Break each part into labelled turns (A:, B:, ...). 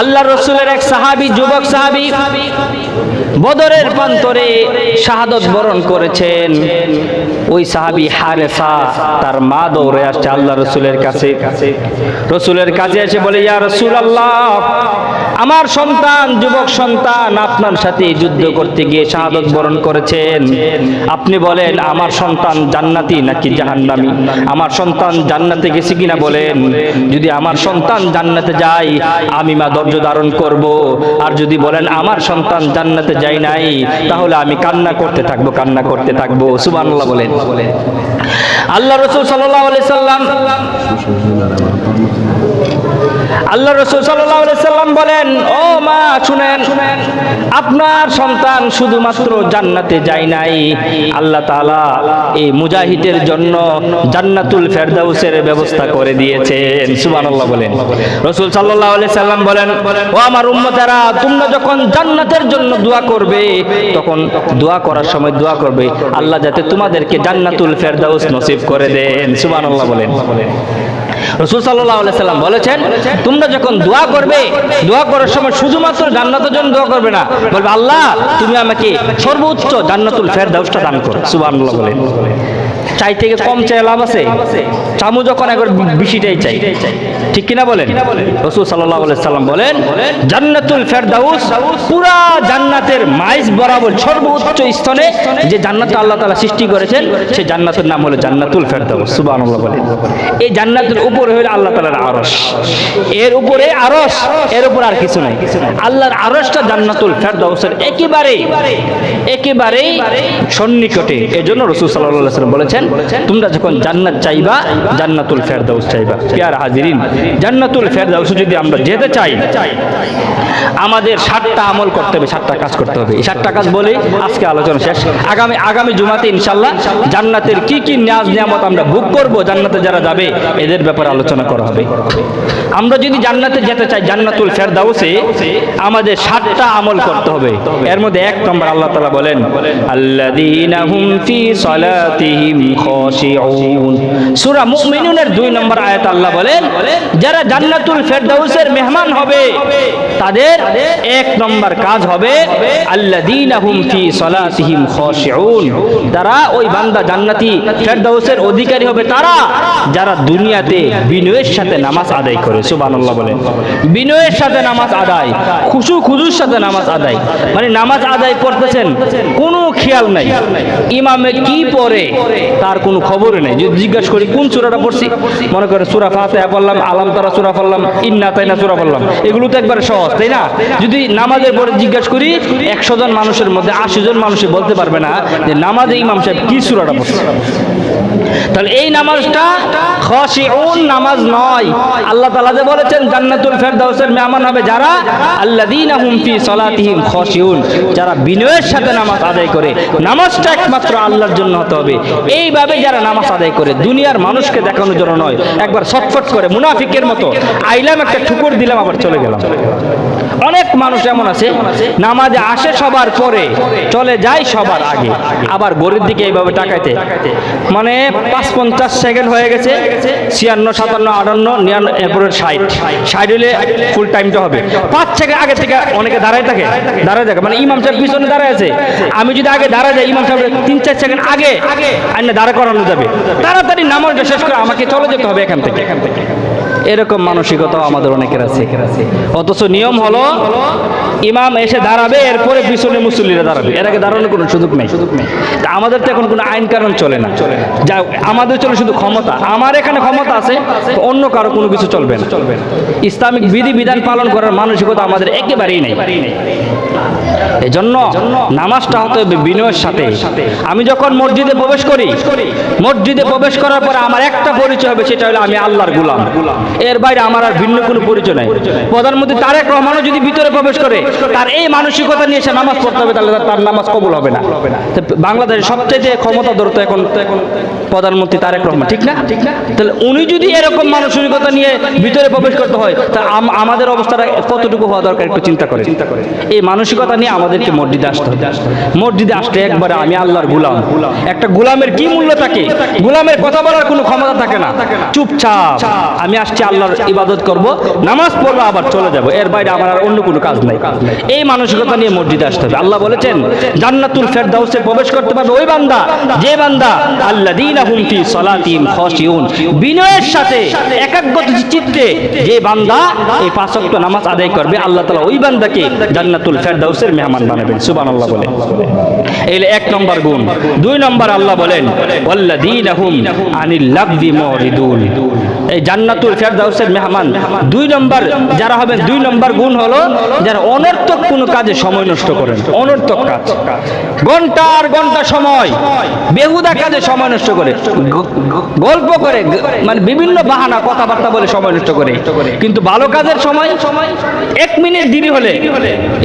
A: আল্লাহ রসুলের এক সাহাবী, যুবক সাহাবী বদরের প্রান্তরে শাহাদত বরণ করেছেন। ওই সাহাবী হারেসা, তার মা দৌড়ে আসছে আল্লাহ রসুলের কাছে। রসুলের কাছে এসে বলে, ইয়া রাসূলুল্লাহ, আমার সন্তান, যুবক সন্তান আপনার সাথে যুদ্ধ করতে গিয়ে শাহাদত বরণ করেছেন। আপনি বলেন আমার সন্তান জান্নাতি নাকি জাহান্নামী? আমার সন্তান জান্নাতে গেছে কিনা বলেন। যদি আমার সন্তান জান্নাতে যায় আমি মা ধৈর্য ধারণ করব, আর যদি বলেন আমার সন্তান জান্নাতে যায় নাই তাহলে আমি কান্না করতে থাকবো, কান্না করতে থাকবো। সুবহানাল্লাহ বলেন। আল্লাহ রাসূল সাল্লাল্লাহু আলাইহি সাল্লাম বলেন, ও মা শুনেন, আপনার সন্তান শুধুমাত্র জান্নাতে যায় নাই, আল্লাহ তাআলা এই মুজাহিদের জন্য জান্নাতুল ফেরদাউসের ব্যবস্থা করে দিয়েছেন। সুবহানাল্লাহ বলেন। রাসূল সাল্লাল্লাহু আলাইহি সাল্লাম বলেন, ও আমার উম্মতেরা, তোমরা যখন জান্নাতের জন্য দোয়া করবে তখন দোয়া করার সময় দোয়া করবে আল্লাহ যাতে তোমাদেরকে জান্নাতুল ফেরদাউস নসিব করে দেন। সুবহানাল্লাহ বলেন। রাসূল সাল্লাল্লাহু আলাইহি সাল্লাম বলেছেন, তোমরা যখন দোয়া করবে, দোয়া করার সময় শুধুমাত্র জান্নাতের জন্য দোয়া করবে না, বলবে আল্লাহ তুমি আমাকে সর্বোচ্চ জান্নাতুল ফেরদাউসটা দান করো। সুবহানাল্লাহ বলেন। চাই থেকে কম চাই লাভ আছে? চামু যখন একবার বেশিটাই চাই, ঠিক কিনা বলেন? রাসূল সাল্লাল্লাহু আলাইহি সাল্লাম বলেন, জান্নাতুল ফেরদাউস পুরা জান্নাতের মাইজ বরাবর সর্বোচ্চ স্থানে যে জান্নাত আল্লাহ তাআলা সৃষ্টি করেছেন সেই জান্নাতের নাম হলো জান্নাতুল ফেরদাউস। সুবহানাল্লাহ বলেন। এই জান্নাতের উপরে হলো আল্লাহ তাআলার আরশ, এর উপরে আরশ, এর উপর আর কিছু নাই। আল্লাহর আরশটা জান্নাতুল ফেরদাউসের একেবারে সন্নিকটে। এজন্য রাসূল সাল্লাল্লাহু আলাইহি সাল্লাম বলেছেন, তোমরা যখন জান্নাত চাইবা জান্নাতুল ফেরদাউস চাইবা। প্রিয় হাজিরিন, জান্নাতুল ফেরদাউস যদি আমরা যেতে চাই আমাদের 7টা আমল করতে হবে, 7টা কাজ করতে হবে। এই 7টা কাজ বলে আজকে আলোচনা শেষ। আগামী জুমাতে ইনশাআল্লাহ জান্নাতের কি কি নিয়াজ নিয়ামত আমরা ভোগ করব, জান্নাতে যারা যাবে এদের ব্যাপারে আলোচনা করা হবে। আমরা যদি জান্নাতে যেতে চাই, জান্নাতুল ফেরদাউসে আমাদের 7টা আমল করতে হবে। এর মধ্যে 1 নম্বর আল্লাহ তাআলা বলেন, আল্লাযীনা হুম ফি সালাতিহিম খাশিউন। সূরা মুমিনুনের 2 নম্বর আয়াত আল্লাহ বলেন, যারা জান্নাতুল ফেরদাউসের মেহমান হবে তাদের 1 নম্বর কাজ হবে আল্লাযীনা হুম ফি সালাতিহিম খাশিউন। তারা ওই বান্দা জান্নাতি ফেরদাউসের অধিকারী হবে তারা যারা দুনিয়াতে বিনয়ের সাথে নামাজ আদায় করে। সুবহানাল্লাহ বলেন। বিনয়ের সাথে নামাজ আদায়, খুশুর সাথে নামাজ আদায়, মানে নামাজ আদায় করতেছেন কোনো খেয়াল নাই, ইমামে কি পড়ে তার কোনো খবরই নাই। যদি জিজ্ঞাসা করি কোন সূরাটা পড়ছি, মনে করে সূরা ফাতিহা পড়লাম, আলাম তারা সূরা পড়লাম, ইন্না তাইনা সূরা পড়লাম, এগুলো তো একবারে সহজ, তাই না? যদি নামাজের পরে জিজ্ঞাসা করি 100 জন মানুষের মধ্যে 80 জন মানুষই বলতে পারবে না যে নামাজে ইমাম সাহেব কি সূরাটা পড়ছে। তাহলে এই নামাজটা খাশিউন নামাজ নয়। আল্লাহ তাআলা যে বলেছেন জান্নাতুল ফেরদাউসের মেহমান হবে যারা আল্লাযীনা হুম ফি সালাতিহিম খাশিউন, যারা বিনয়ের সাথে নামাজ আদায় করে। নামাজটা একমাত্র আল্লাহর জন্য হতে হবে। এইভাবে যারা নামাজ আদায় করে, দুনিয়ার মানুষকে দেখানোর জন্য নয়, একবার ছটফট করে মুনাফিকের মতো আইলাম, একটা ঠুকুর দিলাম, আবার চলে গেলাম। অনেক মানুষ এমন আছে নামাজে আসে সবার পরে, চলে যায় সবার আগে, আবার গরির দিকে এইভাবে তাকাইতে, মানে 5-50 সেকেন্ড হয়ে গেছে, 56, 57, 58, 59, এরপরে 60 হলে ফুল টাইমটা হবে। 5 সেকেন্ড আগে থেকে অনেকে দাঁড়ায় থাকে, মানে ইমাম সাহেব পিছনে দাঁড়ায় আছে, আমি যদি আগে দাঁড়ায় যাই ইমাম সাহেব 3-4 সেকেন্ড আগে আইনে দাঁড়া করানো যাবে, তাড়াতাড়ি নামাজটা শেষ করে আমাকে চলে যেতে হবে এখান থেকে। এরকম মানসিকতাও আমাদের অনেকের আছে। অথচ নিয়ম হলো ইমাম এসে দাঁড়াবে, এরপরে পিছনে মুসল্লিরা দাঁড়াবে, এর আগে দাঁড়ানোর কোনো সুযোগ নেই। আমাদের তো এখন কোনো আইন কানুন চলে না, যা আমাদের চলে শুধু ক্ষমতা। আমার এখানে ক্ষমতা আছে, অন্য কারো কোনো কিছু চলবে না। ইসলামিক বিধি বিধান পালন করার মানসিকতা আমাদের একেবারেই নেই। এজন্য নামাজটা হতে হবে বিনয়ের সাথে। আমি যখন মসজিদে প্রবেশ করি, মসজিদে প্রবেশ করার পর আমার একটা পরিচয় হবে, সেটা হলো আমি আল্লাহর গোলাম। এর বাইরে আমার আর ভিন্ন কোনো পরিচয় নাই। প্রধানমন্ত্রী তারেক রহমানও যদি ভিতরে প্রবেশ করে, তার এই মানসিকতা নিয়ে সে নামাজ পড়তে হবে, তাহলে তার নামাজ কবুল হবে না। বাংলাদেশের সবচেয়ে ক্ষমতা ধরতো এখন প্রধানমন্ত্রী তারেক রহমান, ঠিক না? তাহলে উনি যদি এরকম মানসিকতা নিয়ে ভিতরে প্রবেশ করতে হয়, তা আমাদের অবস্থাটা কতটুকু হওয়া দরকার একটু চিন্তা করে। এই মানসিকতা মানসিকতা নিয়ে আমাদেরকে মসজিদে আসতে হবে। মসজিদে আসতে একবারে আমি আল্লাহর গোলাম, একটা গোলামের কি মূল্য থাকে? গোলামের কথা বলার কোনো ক্ষমতা থাকে না। চুপচাপ আমি আসছি আল্লাহর ইবাদত করব, নামাজ পড়বো, আবার চলে যাব, এর বাইরে আমার আর অন্য কোনো কাজ নাই। এই মানসিকতা নিয়ে মসজিদে আসতে হবে। আল্লাহ বলেছেন জান্নাতুল ফেরদাউসে প্রবেশ করতে পারবে ওই বান্দা, যে বান্দা আল্লাযীনা হুম ফি সালাতিহিম খাশিউন, বিনয়ের সাথে একাগ্রত চিত্তে যে বান্দা এই পাঁচ ওয়াক্ত নামাজ আদায় করবে, আল্লাহ তাআলা ওই বান্দাকে জান্নাতুল ফেরদাউসের মেহমান বানাবেন। সুবহানাল্লাহ বলেন। এই এক নম্বর গুণ। দুই নম্বর আল্লাহ বলেন ওয়াল্লাযীনা হুম আনিল লাগবি মুরিদুন, এই জান্নাতুল ফেরদাউসের মেহমান দুই নম্বর যারা হবেন, দুই নম্বর গুণ হলো যারা অনর্থক কোনো কাজে সময় নষ্ট করেন। অনর্থক কাজ, ঘন্টার ঘন্টা সময় বেহুদা কাজে সময় নষ্ট করে, গল্প করে, মানে বিভিন্ন বাহানা কথাবার্তা বলে সময় নষ্ট করে, কিন্তু ভালো কাজের সময় 1 মিনিট দেরি হলে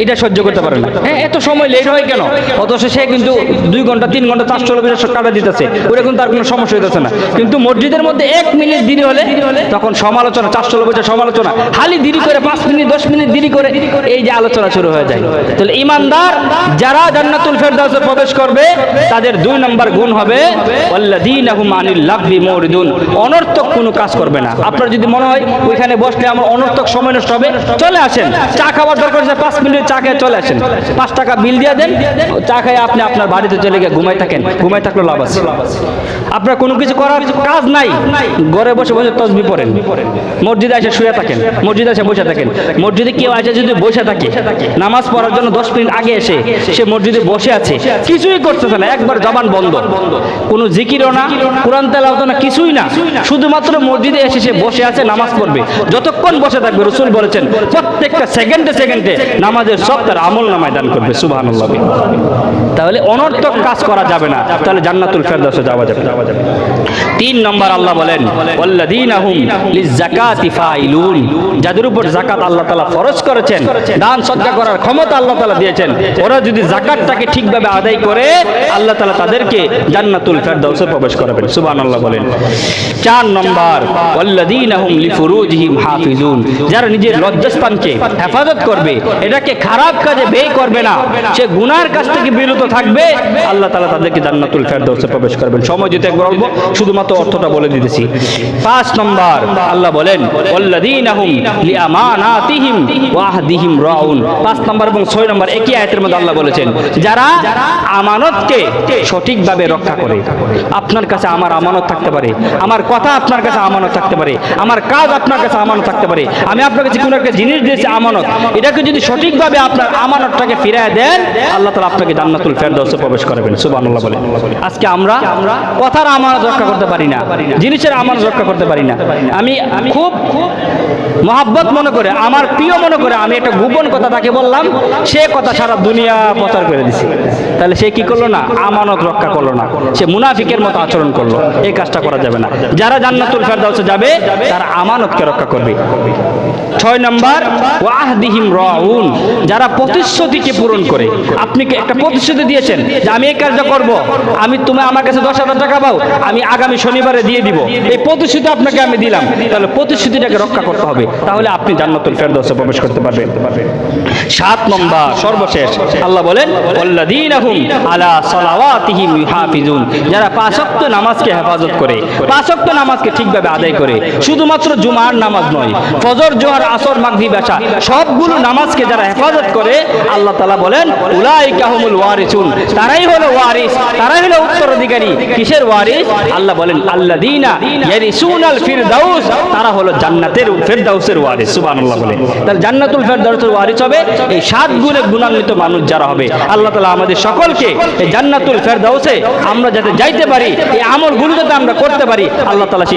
A: এটা সহ্য করতে পারে না। হ্যাঁ, এত সময় লেট হয় কেন? অথচ সে কিন্তু 2 ঘন্টা 3 ঘন্টা 400 টাকা দিতেছে, ওটা কিন্তু তার কোনো সমস্যা হইতেছে না। কিন্তু মসজিদের মধ্যে 1 মিনিট দেরি হলে তখন সমালোচনা, 400 সমালোচনা, খালি দেরি করে 5 মিনিট 10 মিনিট দেরি করে এই যে আলোচনা শুরু হয়ে যায়। তাহলে ইমানদার যারা জান্নাতুল ফেরদাউসে প্রবেশ করবে তাদের 2 নম্বর গুণ হবে ওয়াল্লাযীনা হুম আনিল লাগবি মুরিদুন, অনর্থক কোনো কাজ করবে না। আপনার যদি মনে হয় ওইখানে বসলে আমার অনর্থক সময় নষ্ট হবে, চলে আসেন, চা খাবার দরকার হচ্ছে 5 মিনিট চা খেয়ে চলে আসেন, 5 টাকা বিল দিয়ে দেন, চা খেয়ে আপনি আপনার বাড়িতে চলে গিয়ে ঘুমাই থাকেন, ঘুমাই থাকলে লাভ আছে। আপনার কোনো কিছু করার কাজ নাই, ঘরে বসে বসে তসবিহ পড়েন, মসজিদে এসে শুয়ে থাকেন, মসজিদে এসে বসে থাকেন। মসজিদে কেউ আছে যদি বসে থাকে, নামাজ পড়ার জন্য 10 মিনিট আগে এসে সে মসজিদে বসে আছে, কিছুই করতেছে না, একবার জবান বন্ধ, কোনো জিকিরও না, কোরআন তেলাওয়াত না, কিছুই না, শুধুমাত্র মসজিদে এসে সে বসে আছে, নামাজ পড়বে। যতক্ষণ বসে থাকবে রাসূল বলেছেন প্রত্যেকটা সেকেন্ডে সেকেন্ডে নামাজের সব তার আমল নামায় দান করবে। সুবহানাল্লাহ। তাহলে অনর্থক কাজ করা যাবে না, তাহলে জান্নাতুল ফেরদাউসে যাওয়া যাবে। 3 নম্বর আল্লাহ বলেন ওয়াল্লাযীনা হুম লিয-যাকাতি ফাইলুন, যাদের উপর যাকাত আল্লাহ তাআলা ফরজ করেছেন, দান সদকা করার ক্ষমতা আল্লাহ তাআলা দিয়েছেন, ওরা যদি যাকাতটাকে ঠিকভাবে আদায় করে আল্লাহ তাআলা তাদেরকে জান্নাতুল ফেরদাউসে প্রবেশ করাবেন। সুবহানাল্লাহ বলেন। 4 নম্বর ওয়াল্লাযীনা হুম লিফুরুজিহিম হাফিজুন, যারা নিজের লজ্জাস্থানকে হেফাজত করবে, এটাকে খারাপ কাজে ব্যয় করবে না, সে গুনার কাজ থেকে বিরত থাকবে, আল্লাহ তাআলা তাদেরকে জান্নাতুল ফেরদাউসে প্রবেশ করবেন। সময় যেতে একবার বলবো, শুধুমাত্র অর্থটা বলে দিতেছি। 5 নম্বর আল্লাহ বলেন ওয়াল্লাযীনা হুম লিআমানাতিহিম ওয়া আহদিহিম রাউন। 5 নম্বর এবং 6 নম্বর একই আয়াতের মধ্যে আল্লাহ বলেছেন যারা আমানতকে সঠিকভাবে রক্ষা করে। আপনার কাছে আমার আমানত থাকতে পারে, আমার কথা আপনার কাছে আমানত থাকতে পারে, আমার কাজ আপনার কাছে আমানত থাকতে পারে, আমি আপনার কাছে কোনো একটা জিনিস দিয়েছি আমানত, এটাকে যদি সঠিকভাবে আপনার আমানতটাকে ফিরিয়ে দেন আল্লাহ তাআলা আপনাকে জান্নাতুল ফেরদাউসে প্রবেশ করাবেন। সুবহানাল্লাহ বলেন। আজকে আমরা কথার আমানত রক্ষা করতে পারি না, জিনিসের আমানত রক্ষা করতে পারি না। আমি খুব মহাব্বত মনে করে, আমার প্রিয় মনে করে আমি একটা গোপন কথা তাকে বললাম, সে কথা সারা দুনিয়া প্রচার করে দিছে, তাহলে সে কি করলো না? আমানত রক্ষা করলো না, সে মুনাফিকের মতো আচরণ করলো। এই কাজটা করা যাবে না। যারা জান্নাতুল ফেরদাউসে যাবে তারা আমানতকে রক্ষা করবে। 6 নম্বর ওয়াহদিহিম রাউন, যারা প্রতিশ্রুতিকে পূরণ করে। আপনি একটা প্রতিশ্রুতি দিয়েছেন যে আমি এই কাজটা করব, আমি তুমি আমার কাছে 10,000 টাকা পাও, আমি আগামী শনিবারে দিয়ে দিব, এই প্রতিশ্রুতি আপনাকে আমি দিলাম, তাহলে প্রতিশ্রুতিটাকে রক্ষা করতে হবে, তাহলে আপনি জান্নাতুল ফেরদাউসে প্রবেশ করতে পারবেন। 7 নম্বর সর্বশেষ আল্লাহ বলেন ওয়াল্লাযীনা হুম আলা সালাওয়াতিহিম ইউহাফিজুন, যারা 5 ওয়াক্ত নামাজকে হেফাজত করে, 5 ওয়াক্ত নামাজকে ঠিকভাবে আদায় করে, শুধুমাত্র জুমার নামাজ নয়, ফজর, জোহর, আসর, মাগরিব, এশা সবগুলো নামাজকে যারা হেফাজত করে আল্লাহ তাআলা বলেন উলাইকা হুমুল ওয়ারিসুন, তারাই হলো ওয়ারিস, তারাই হলো উত্তরাধিকারী। কিসের ওয়ারিস? আল্লাহ বলেন আল্লাযীনা ইয়ারিসুনাল ফিরদাউস, তারা হলো জান্নাতের ফেরদাউসের ওয়ারিস। সুবহানাল্লাহ বলেন। তাহলে জান্নাতুল ফেরদাউসের ওয়ারিস হবে এই 7 গুণে গুণান্বিত মানুষ যারা হবে। আল্লাহ তাআলা আমাদের সকলকে এই জান্নাতুল ফেরদাউসে আমরা যাতে যাইতে পারি, এই আমলগুলো যাতে আমরা করতে পারি, আল্লাহ তাআলা